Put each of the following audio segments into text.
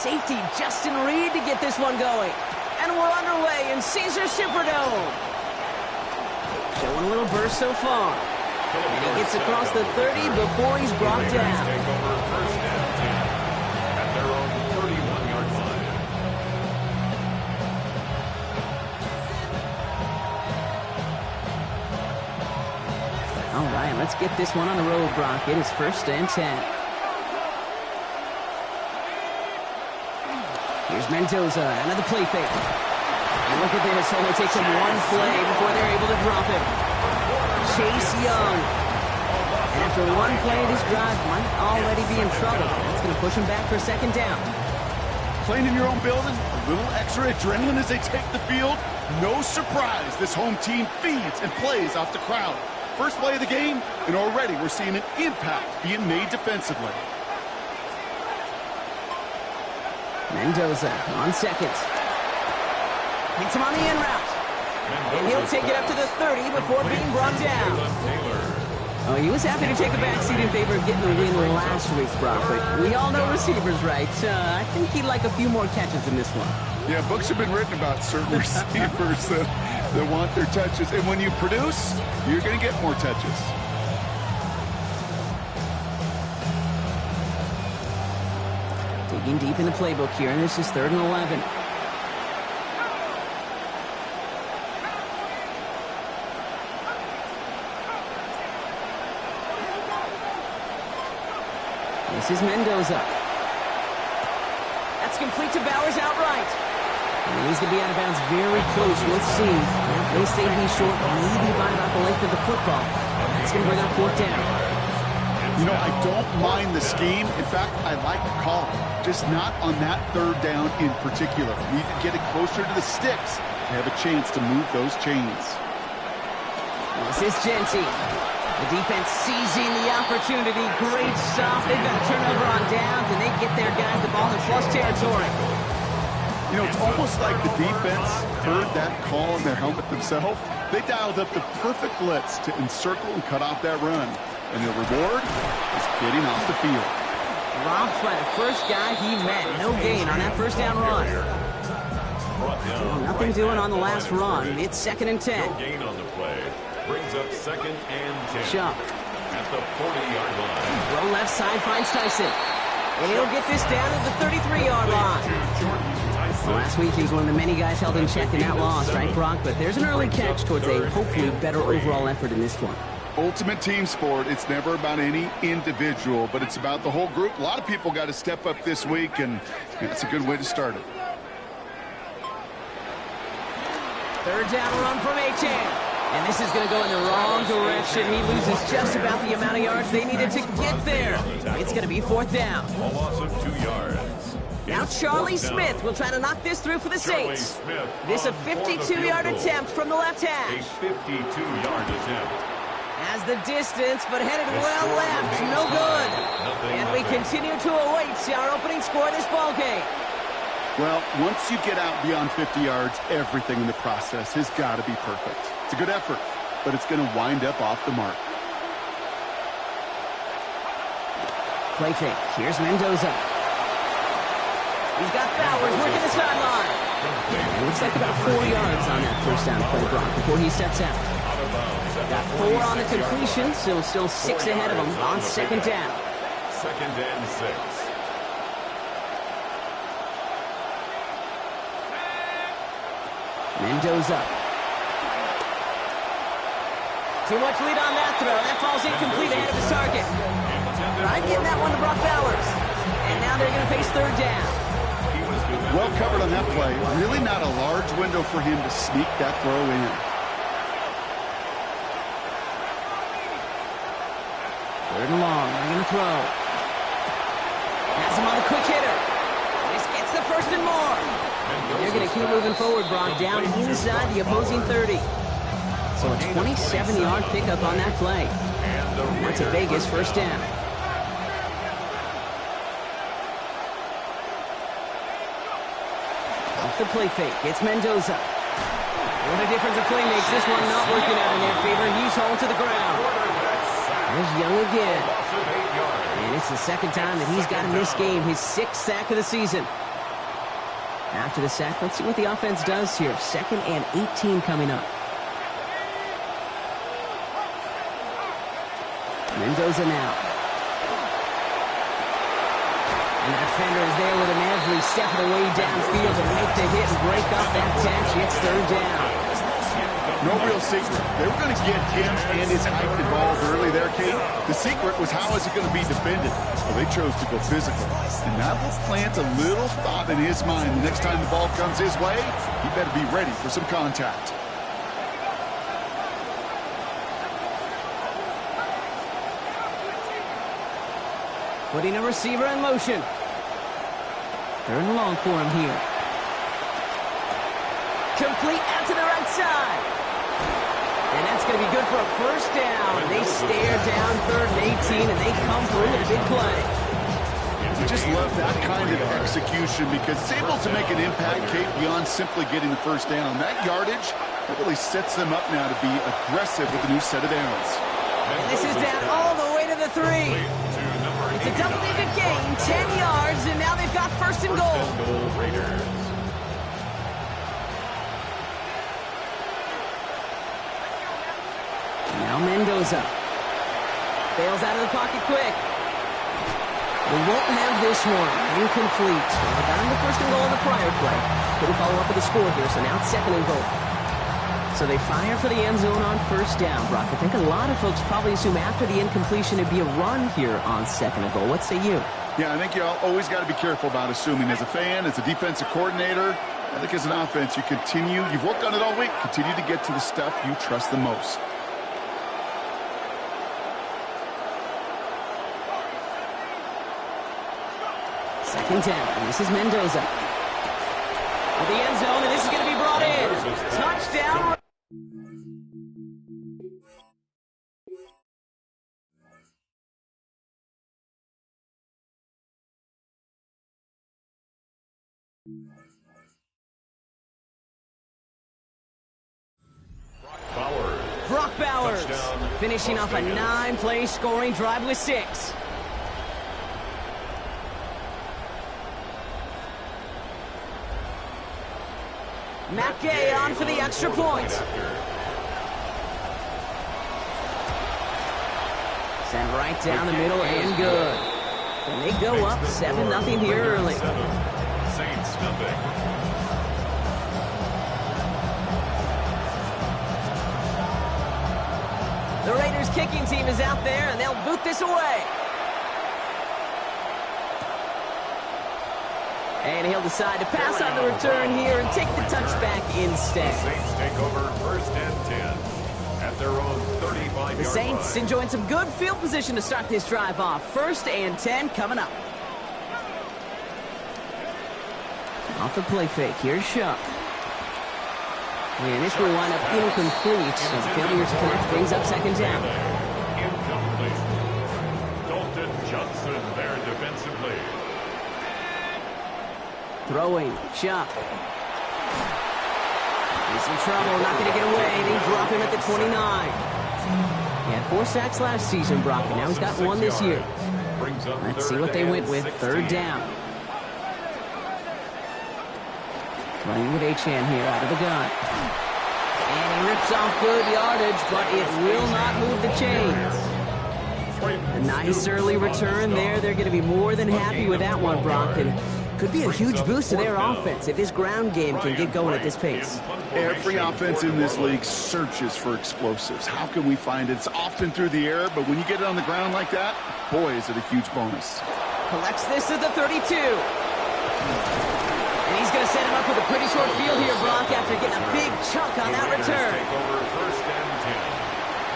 safety Justin Reed to get this one going. And we're underway in Caesar Superdome. Showing a little burst so far. And he gets across the 30 before he's brought down. All right, let's get this one on the road, Brock. It is 1st and 10. Here's Mendoza, another play fake. And look at this, only takes him one play before they're able to drop him. Chase Young. And after one play, this drive might already be in trouble. That's going to push him back for 2nd down. Playing in your own building, a little extra adrenaline as they take the field. No surprise, this home team feeds and plays off the crowd. First play of the game, and already we're seeing an impact being made defensively. Mendoza on 2nd. Hits him on the in route. And he'll take it up to the 30 before being brought down. Oh, he was happy to take a backseat in favor of getting the win last week, Brock. But we all know receivers, right? I think he'd like a few more catches in this one. Yeah, books have been written about certain receivers that want their touches. And when you produce, you're going to get more touches. Digging deep in the playbook here, and this is 3rd and 11. This is Mendoza. That's complete to Bowers outright. And he's going to be out of bounds very close. We'll see. They say he's short, maybe by about the length of the football. That's going to bring up 4th down. You know, I don't mind the scheme. In fact, I like the call. Just not on that 3rd down in particular. We need to get it closer to the sticks to have a chance to move those chains. This is Genty. The defense seizing the opportunity. Great stop. They've got a turnover on downs, and they get their guys the ball in plus territory. You know, it's almost like the defense heard that call in their helmet themselves. They dialed up the perfect blitz to encircle and cut off that run. And the reward is getting off the field. Dropped by the first guy he met. No gain on that 1st down run. Well, nothing doing on the last run. It's 2nd and 10. No gain on the play. Brings up 2nd and 10. Chuck. At the 40-yard line. Throw left side finds Tyson. And he'll get this down at the 33-yard line. Well, last week he was one of the many guys held in check in that loss, right, Brock? But there's an early catch towards a hopefully better overall effort in this one. Ultimate team sport. It's never about any individual, but it's about the whole group. A lot of people got to step up this week, and it's a good way to start it. 3rd down run from Achane. And this is going to go in the wrong direction. He loses just about the amount of yards they needed to get there. It's going to be 4th down. A loss of 2 yards. Now Charlie Smith will try to knock this through for the Saints. This a 52-yard attempt from the left hash. A 52-yard attempt. Has the distance, but headed well left. No good. And we continue to await our opening score of this ball game. Well, once you get out beyond 50 yards, everything in the process has got to be perfect. It's a good effort, but it's going to wind up off the mark. Play fake. Here's Mendoza. He's got Bowers working the sideline. It looks like about 4 yards on that 1st down play, Brock, before he steps out. Got 4 on the completion, so still 6 ahead of him on 2nd down. 2nd and 6. Mendoza. Too much lead on that throw. That falls incomplete ahead of his target. Tried getting that one to Brock Bowers. And now they're going to face 3rd down. Well covered on that play. Really not a large window for him to sneak that throw in. 3rd and long. They're going to throw. Has him on the quick hitter. This gets the 1st and more. And they're going to keep moving forward, Brock, down inside the opposing 30. So a 27-yard pickup on that play. And that's a Vegas 1st down. Off the play fake. It's Mendoza. What a difference a play makes. This one not working out in their favor. He's hauled to the ground. There's Young again. And it's the 2nd time that he's got in this game. His 6th sack of the season. After the sack, let's see what the offense does here. 2nd and 18 coming up. Mendoza now. And the defender is there with him every step of the way downfield to make the hit and break up that catch. It's 3rd down. No real secret. They were going to get him and his height involved early there, Kate. The secret was how is he going to be defended? Well, they chose to go physical. And that will plant a little thought in his mind. The next time the ball comes his way, he better be ready for some contact. Putting a receiver in motion. 3rd and long for him here. Complete out to the right side. And that's going to be good for a 1st down. They stare down 3rd and 18, and they come through with a big play. We just love that kind of execution because it's able to make an impact, Kate, beyond simply getting the 1st down. That yardage really sets them up now to be aggressive with a new set of downs. And this is down all the way to the 3. It's a double-digit gain, 10 yards, and now they've got 1st and goal. Now Mendoza. Bails out of the pocket quick. They won't have this one. Incomplete. They got him the 1st and goal in the prior play. Couldn't follow up with a score here, so now it's 2nd and goal. So they fire for the end zone on 1st down, Brock. I think a lot of folks probably assume after the incompletion it'd be a run here on 2nd and goal. What say you? Yeah, I think you always got to be careful about assuming. As a fan, as a defensive coordinator, I think as an offense, you've worked on it all week, continue to get to the stuff you trust the most. Second down. This is Mendoza. With the end zone, and this is going to be brought in. Touchdown. Brock Bowers finishing off a 9-play scoring drive with 6. Matt Gay on for the extra point. Send right down the middle and good. And they go up 7-0 here early. Saints nothing. The Raiders kicking team is out there, and they'll boot this away. And he'll decide to pass on the return here and take the touchback instead. The Saints take over 1st and 10 at their own 35-yard line. The Saints enjoying some good field position to start this drive off. 1st and 10 coming up. Off the play fake, here's Shuck. And this will wind up incomplete, so failure to connect brings up 2nd down. Incomplete. Dalton Johnson there defensively. Throwing, Shuck. In some trouble, not going to get away. They drop him at the 29. He had 4 sacks last season, Brock, and now he's got 1 this year. Let's see what they went with. 3rd down. Running with Achane here out of the gun. And he rips off good yardage, but it will not move the chains. A nice early return there. They're going to be more than happy with that one, Brock. And could be a huge boost to their offense if this ground game can get going at this pace. Every offense in this league searches for explosives. How can we find it? It's often through the air, but when you get it on the ground like that, boy, is it a huge bonus. Collects this at the 32. And he's going to set him up with a pretty short field here, Brock, after getting a big chunk on that return. Take over 1st and 10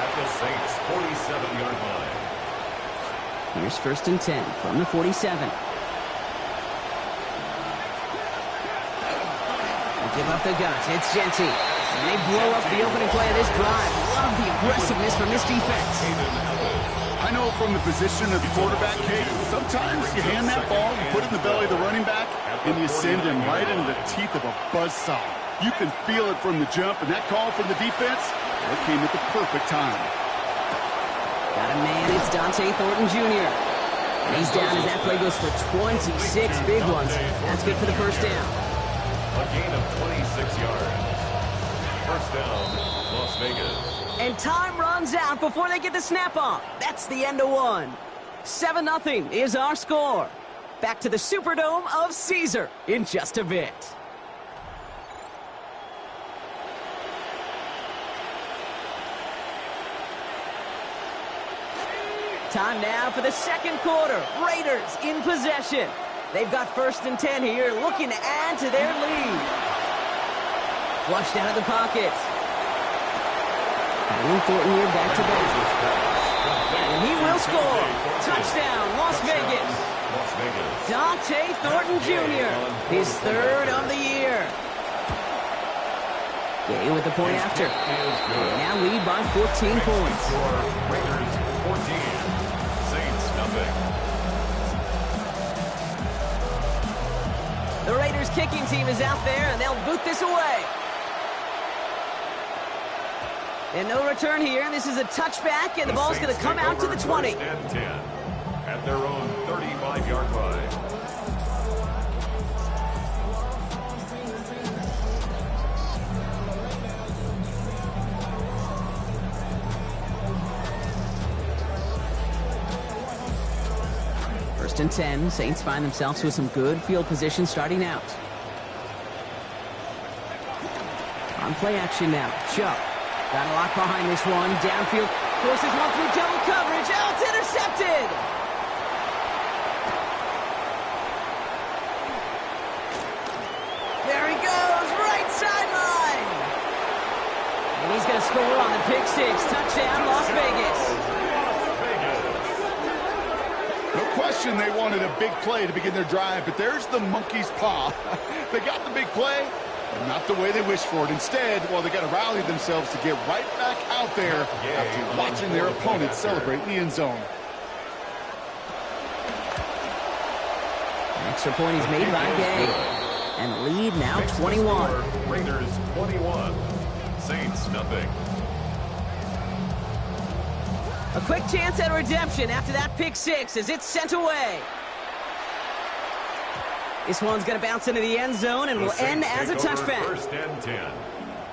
at the Saints' 47-yard line. Here's 1st and 10 from the 47. Give up the guts. It's Genty. And they blow up the opening play of this drive. Love the aggressiveness from this defense. I know from the position of the quarterback, Kate, sometimes you hand that ball, you put it in the belly of the running back, and you send him right into the teeth of a buzzsaw. You can feel it from the jump, and that call from the defense, that came at the perfect time. Got a man. It's Dante Thornton Jr. And he's down as that play goes for 26 big ones. That's good for the 1st down. A gain of 26 yards. First down, Las Vegas. And time runs out before they get the snap off. That's the end of one. 7-0 is our score. Back to the Superdome of Caesar in just a bit. Time now for the second quarter. Raiders in possession. They've got 1st and 10 here, looking to add to their lead. Flushed out of the pocket. Alan Thornton here back to back. And he will score. Touchdown, Las Vegas. Dante Thornton Jr., his 3rd of the year. Gay with the point after. They now lead by 14 points. Raiders 14, Saints nothing. The Raiders kicking team is out there, and they'll boot this away. And no return here. This is a touchback, and the ball's going to come out to the 20. 1st and 10 at their own 35-yard line. First and 10. Saints find themselves with some good field position starting out. On play action now. Chubb. Got a lot behind this one. Downfield. Forces one through double coverage. Oh, it's intercepted! There he goes. Right sideline. And he's going to score on the pick six. Touchdown, Las Vegas. No question they wanted a big play to begin their drive, but there's the monkey's paw. They got the big play, but not the way they wished for it. Instead, well, they got to rally themselves to get right back out there after watching their opponent celebrate in the end zone. Extra point is made by Gay. And the lead now 21. Raiders 21, Saints nothing. A quick chance at redemption after that pick six as it's sent away. This one's going to bounce into the end zone and will end as a touchback. 1st and 10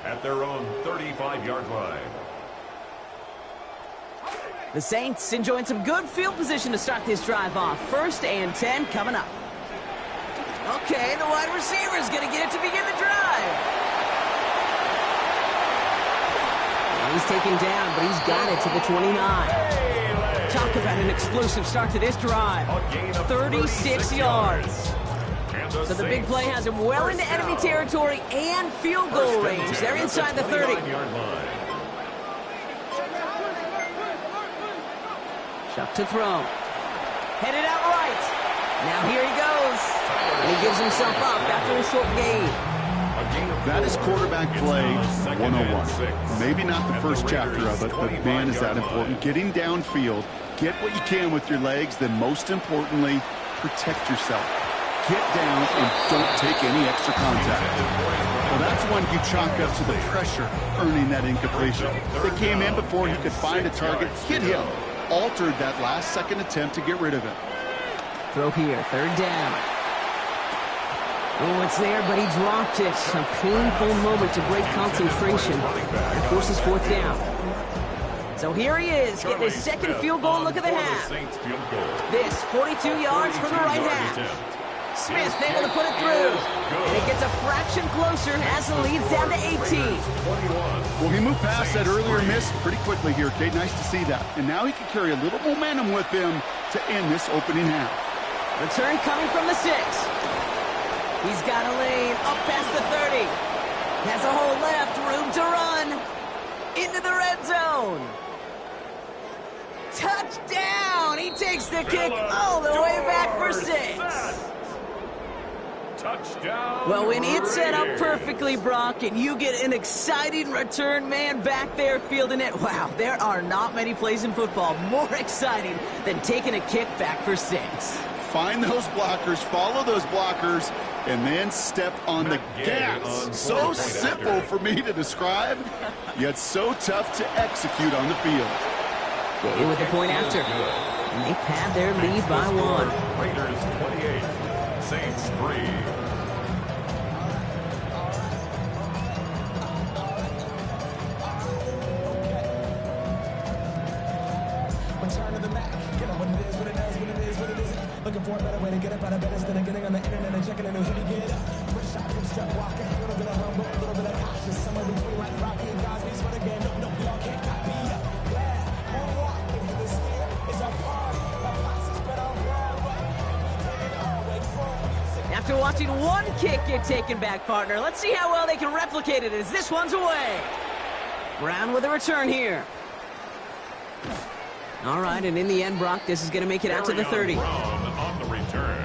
at their own 35-yard line. The Saints enjoying some good field position to start this drive off. 1st and 10 coming up. Okay, the wide receiver's going to get it to begin the drive. He's taken down, but he's got it to the 29. Talk about an explosive start to this drive. 36 yards. So the big play has him well into enemy territory and field goal range. They're inside the 30. Chuck to throw. Headed out right. Now here he goes. And he gives himself up after a short gain. That is quarterback play 101. Maybe not the first chapter of it, but man, is that important. Getting downfield, get what you can with your legs, then most importantly, protect yourself. Get down and don't take any extra contact. Well, that's when you chalk up to the pressure earning that incompletion. They came in before he could find a target, hit him, altered that last-second attempt to get rid of it. Throw here, 3rd down. Oh, it's there, but he dropped it. A painful moment to break concentration. And forces 4th down. So here he is, getting his second field goal look at the half. This, 42 yards from the right half. Smith able to put it through. And it gets a fraction closer as the lead's down to 18. Well, he moved past that earlier miss pretty quickly here, Kate. Nice to see that. And now he can carry a little momentum with him to end this opening half. Return coming from the 6. He's got a lane up past the 30. Has a hole left, room to run. Into the red zone. Touchdown! He takes the kick all the way back for 6. Touchdown. Well, when it's set up perfectly, Brock, and you get an exciting return man back there fielding it, wow, there are not many plays in football more exciting than taking a kick back for 6. Find those blockers, follow those blockers, and then step on the gas. So simple for me to describe, yet so tough to execute on the field. Gay with the point after. And they pad their lead by 1. Raiders 28, Saints 3. for a better way to get up out of bed instead of getting on the internet and checking in who to get up. First shot, hip strut walking, a little bit of humble, a little bit of cautious. Somewhere between like Rocky and Cosby's for the game. No, y'all can't copy up. Glad, moonwalk, into the sphere, it's our party. My posse's been on Broadway, we take it all way from music. After watching one kick get taken back, partner, let's see how well they can replicate it as this one's away. Brown with a return here. All right, and in the end, Brock, this is going to make it out to the 30. Brown on the return.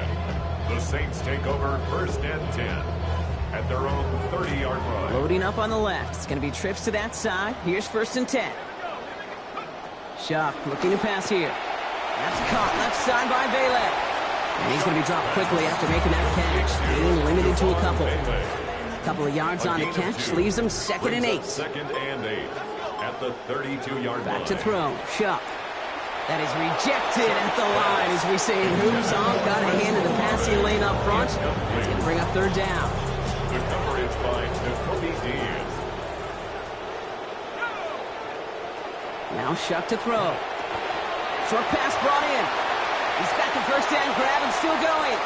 The Saints take over 1st and 10 at their own 30-yard line. Loading up on the left. It's going to be trips to that side. Here's 1st and 10. Sharp looking to pass here. That's caught left side by Bailey. And he's going to be dropped quickly after making that catch. Being limited to a couple. A couple of yards on the catch. Leaves them 2nd and 8. 2nd and 8 at the 32-yard line. Back to throw. Sharp. That is rejected at the line, as we say in hoops. Got a hand in the passing lane up front. That's going to bring up 3rd down. The coverage by Jacoby Dean. Now Shuck to throw. Short pass brought in. He's got the 1st down grab and still going.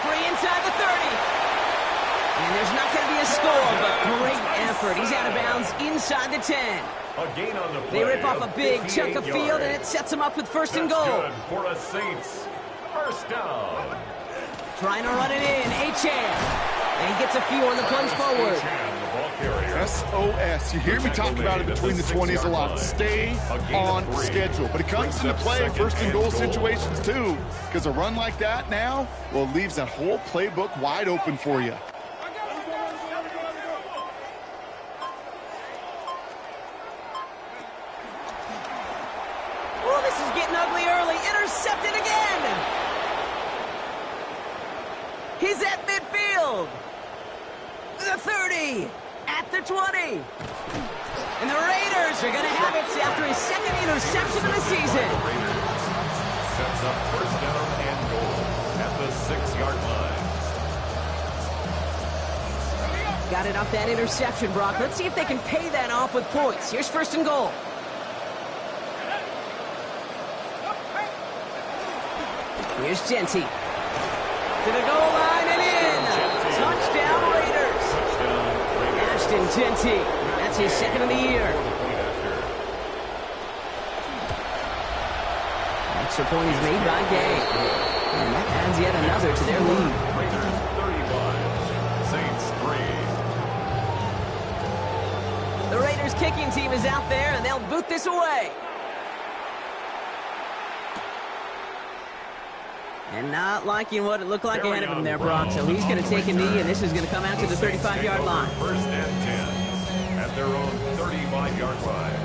Free inside the 30. And there's not going to be a score, but great effort. He's out of bounds inside the 10. A gain on the play. They rip off a big chunk of field, and it sets them up with 1st and goal. Good for a Saints. 1st down. Trying to run it in. Achane. And he gets a few on the plunge forward. SOS. You hear me talk about it between the 20s a lot. Stay on schedule. But it comes into play in 1st and goal situations, too. Because a run like that now, well, leaves that whole playbook wide open for you. Ugly early, intercepted again. He's at midfield. The 30, at the 20. And the Raiders are going to have it after his 2nd interception of the season. Sets up 1st down and goal at the 6-yard line. Got it off that interception, Brock. Let's see if they can pay that off with points. Here's 1st and goal. Here's Genty. To the goal line and in. Touchdown Raiders. Ashton Genty. That's his 2nd of the year. Extra point is made by Gay. And that adds yet another to their lead. Raiders 35, Saints 3. The Raiders kicking team is out there, and they'll boot this away. And not liking what it looked like ahead of him there, Brock. So he's going to take a knee, and this is going to come out to the 35-yard line. 1st and 10 at their own 35-yard line.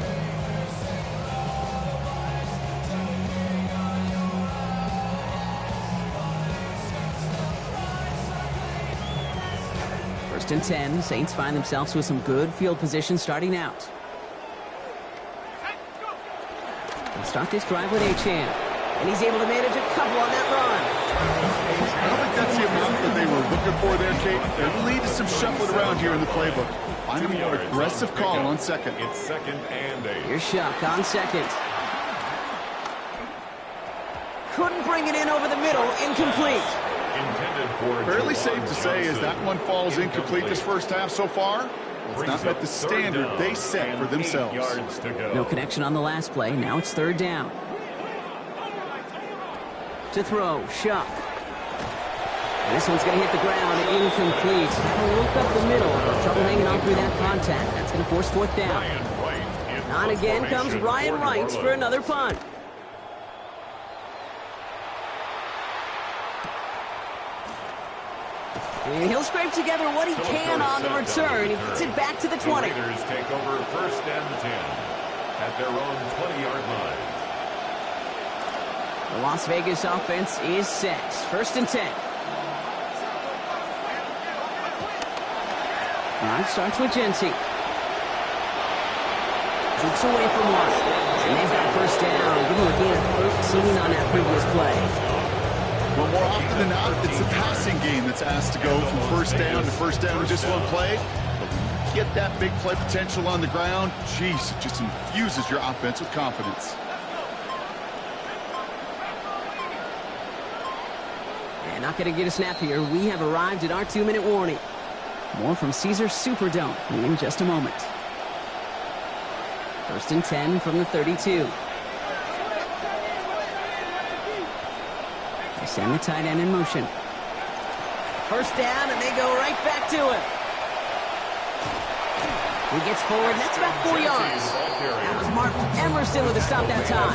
First and 10. Saints find themselves with some good field position starting out. They'll start this drive with Achane. And he's able to manage a couple on that run. I don't think that's the amount that they were looking for there, Kate. They'll lead to some shuffling around here in the playbook. Find a more aggressive call on 2nd. It's 2nd and 8. Here's Shuck on 2nd. Couldn't bring it in over the middle. Incomplete. Intended for fairly safe to say as that one falls incomplete this 1st half so far. It's not met the standard they set for themselves. No connection on the last play. Now it's 3rd down. To throw, Shuck. And this one's going to hit the ground, incomplete. That'll look up the middle, but trouble hanging on through that contact. That's going to force 4th down. On again comes Ryan Wright for another punt. And he'll scrape together what he can on the return. He gets it back to the 20. The Raiders take over 1st and 10 at their own 20-yard line. The Las Vegas offense is set. 1st and 10. Drive starts with Genty. Jukes away from one. And they've got 1st down. Give him a gain of 13 on that previous play. Well, more often than not, it's the passing game that's asked to go from 1st down to 1st down with just one play. But when you get that big play potential on the ground, geez, it just infuses your offense with confidence. Not going to get a snap here. We have arrived at our 2-minute warning. More from Caesars Superdome in just a moment. 1st and 10 from the 32. They send the tight end in motion. 1st down, and they go right back to him. He gets forward, and that's about 4 yards. That was Mark Emerson with a stop that time.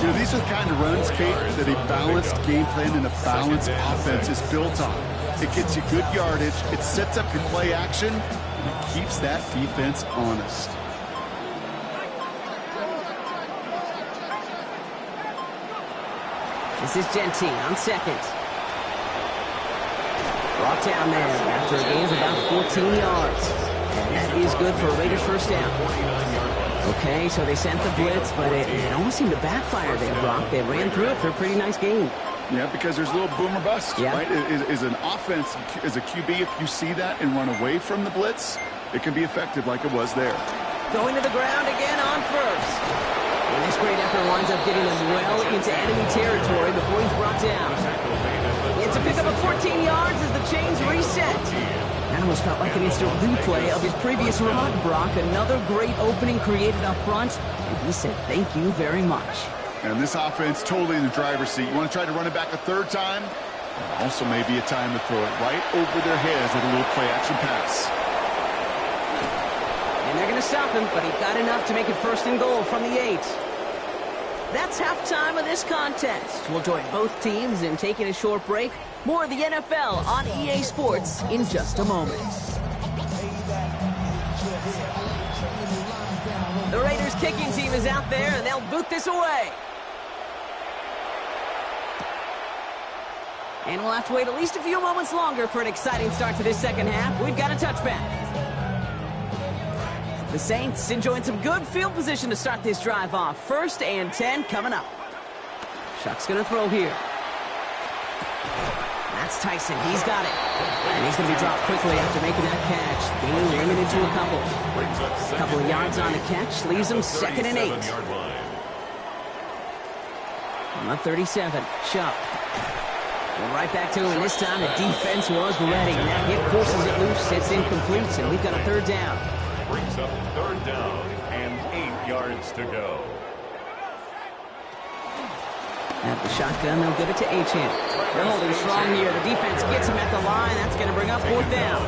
You know, these are the kind of runs, Kate, that a balanced game plan and a balanced offense is built on. It gets you good yardage, it sets up your play action, and it keeps that defense honest. This is Genty on 2nd. Brought down there after a gain of about 14 yards. And that is good for a Raiders 1st down. Okay, so they sent the blitz, but it almost seemed to backfire there, Brock. They ran through it for a pretty nice gain. Yeah, because there's a little boom or bust, right? As an offense, as a QB, if you see that and run away from the blitz, it can be effective like it was there. Going to the ground again on 1st. And this great effort winds up getting them well into enemy territory before he's brought down. It's a pickup of 14 yards as the chains reset. That almost felt like an instant replay of his previous run, Brock. Another great opening created up front, and he said thank you very much. And this offense totally in the driver's seat. You want to try to run it back a 3rd time? Also maybe a time to throw it right over their heads at a little play-action pass. And they're going to stop him, but he got enough to make it 1st and goal from the 8. That's halftime of this contest. We'll join both teams in taking a short break. More of the NFL on EA Sports in just a moment. The Raiders kicking team is out there, and they'll boot this away. And we'll have to wait at least a few moments longer for an exciting start to this 2nd half. We've got a touchback. The Saints enjoying some good field position to start this drive off. 1st and 10 coming up. Shuck's going to throw here. That's Tyson. He's got it. And he's going to be dropped quickly after making that catch. Gain limited to a couple of yards on the catch. Leaves him 2nd and 8. On the 37, Shuck. Going right back to him, and this time the defense was ready. That hit forces it loose. It's incomplete, and we've got a 3rd down. Brings up 3rd down and 8 yards to go. At the shotgun, they'll give it to Achane. They're holding strong here. The defense gets him at the line. That's going to bring up 4th down.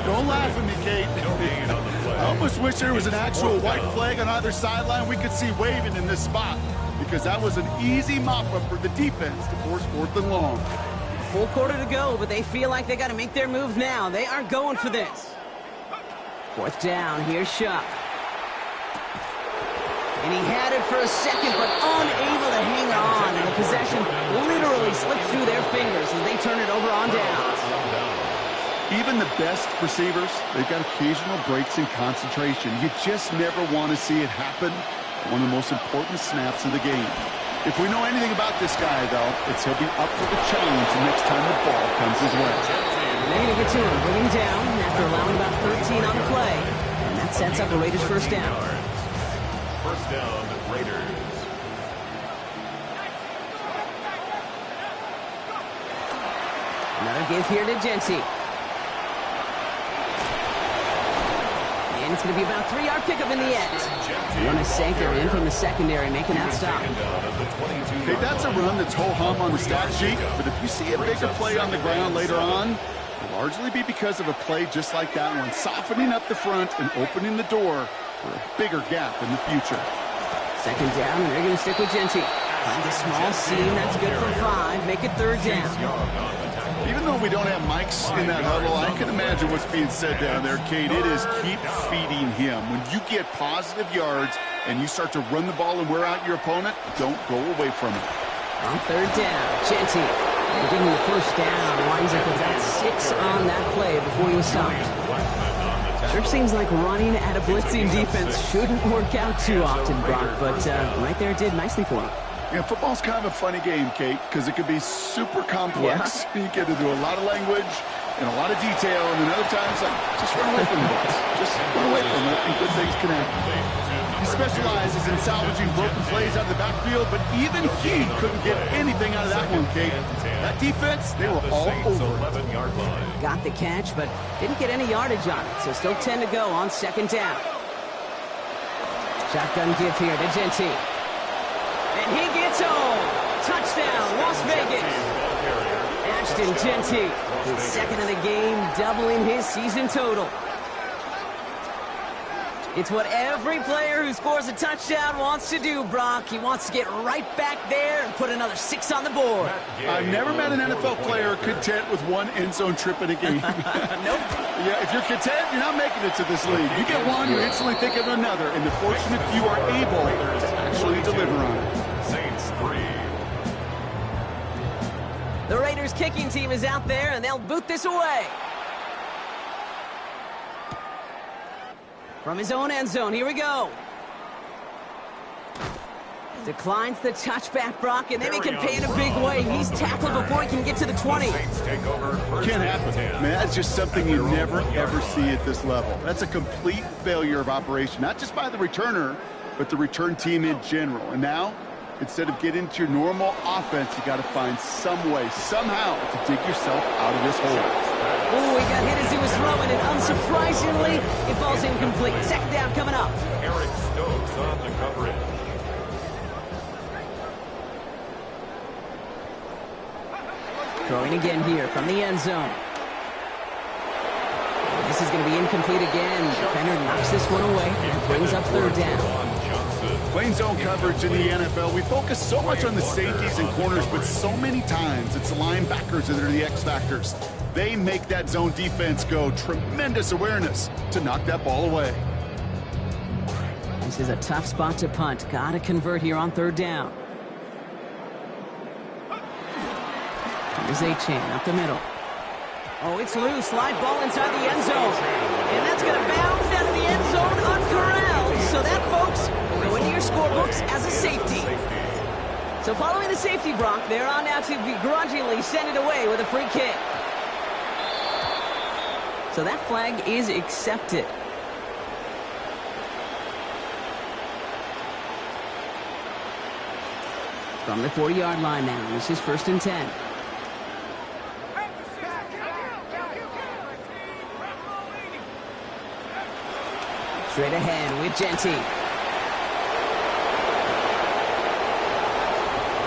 Don't laugh at me, Kate. I almost wish there was an actual white flag on either sideline we could see waving in this spot, because that was an easy mop-up for the defense to force 4th and long. Full quarter to go, but they feel like they got to make their move now. They are going for this. 4th down, here's Shuck. And he had it for a second, but unable to hang on. And the possession literally slipped through their fingers as they turn it over on downs. Even the best receivers, they've got occasional breaks in concentration. You just never want to see it happen. One of the most important snaps of the game. If we know anything about this guy, though, it's he'll be up for the challenge the next time the ball comes his way. They're going to get to him, bring him down after allowing about 13 on the play. And that sets up the Raiders' 1st down. 1st down, Raiders. Another give here to Genty. And it's going to be about a 3-yard pickup in the end. One is Sanker in from the secondary, making that stop. Okay, that's a run that's ho-hum on the stat sheet, but if you see a bigger play on the ground later on, it'll largely be because of a play just like that one, softening up the front and opening the door for a bigger gap in the future. 2nd down, and they're going to stick with Genty. Finds a small seam, that's good for 5. Make it 3rd down. Even though we don't have mics in that huddle, I can imagine what's being said down there, Kate. It is keep feeding him. When you get positive yards and you start to run the ball and wear out your opponent, don't go away from it. On 3rd down, Genty. And giving the 1st down, winds up with about 6 on that play before he was stopped. Sure seems like running at a blitzing defense shouldn't work out too often, Brock, but right there it did nicely for him. Yeah, football's kind of a funny game, Kate, because it can be super complex. Yeah. You get to do a lot of language and a lot of detail, and then other times, like, just run away from it. Just run away from it, and good things can happen. You specializes in salvaging broken plays out of the backfield, but even he couldn't get anything out of that one, Kate. That defense, they were all over it. Got the catch, but didn't get any yardage on it, so still 10 to go on second down. Shotgun give here to Gentry. And he gets home. Touchdown, Las Vegas. Ashton Gentry, his second of the game, doubling his season total. It's what every player who scores a touchdown wants to do, Brock. He wants to get right back there and put another 6 on the board. I've never met an NFL player content with one end zone trip in a game. Nope. Yeah, if you're content, you're not making it to this league. You get one, you instantly think of another, and the fortunate few are able to actually deliver on it. Saints 3. The Raiders kicking team is out there, and they'll boot this away. From his own end zone, here we go. Declines the touchback, Brock, and then he can pay in a big way. He's tackled before he can get to the 20. Can't happen. Man, that's just something you never, ever see at this level. That's a complete failure of operation, not just by the returner, but the return team in general. And now, instead of getting into your normal offense, you got to find some way, somehow, to dig yourself out of this hole. Ooh, he got hit as he was throwing, and unsurprisingly, it falls incomplete. Second down coming up. Eric Stokes on the coverage. Throwing again here from the end zone. This is going to be incomplete again. Defender knocks this one away and brings up third down. Playing zone coverage in the NFL, we focus so much on the safeties and corners, but so many times it's the linebackers that are the X factors. They make that zone defense go. Tremendous awareness to knock that ball away. This is a tough spot to punt. Got to convert here on third down. Here's A-Chain up the middle. Oh, it's loose. Slide ball inside the end zone. And that's going to bounce out of the end zone uncorralled. So that, folks, will go into your scorebooks as a safety. So following the safety, Brock, they're on now to begrudgingly send it away with a free kick. So that flag is accepted. From the 40-yard line now, this is 1st and 10. Straight ahead with Gentry.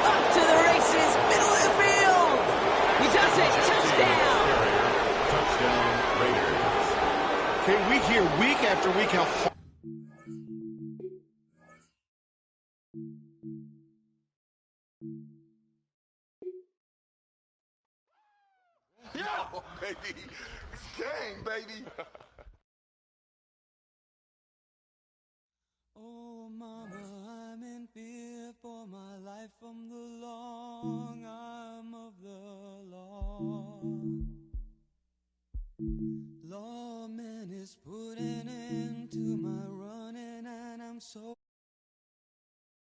Up to the races, middle of the field. He does it, touchdown. Touchdown Raiders. Okay, we hear week after week how hard. Yo, baby, it's gang, baby. Oh, mama, I'm in fear for my life from the long arm of the Lord.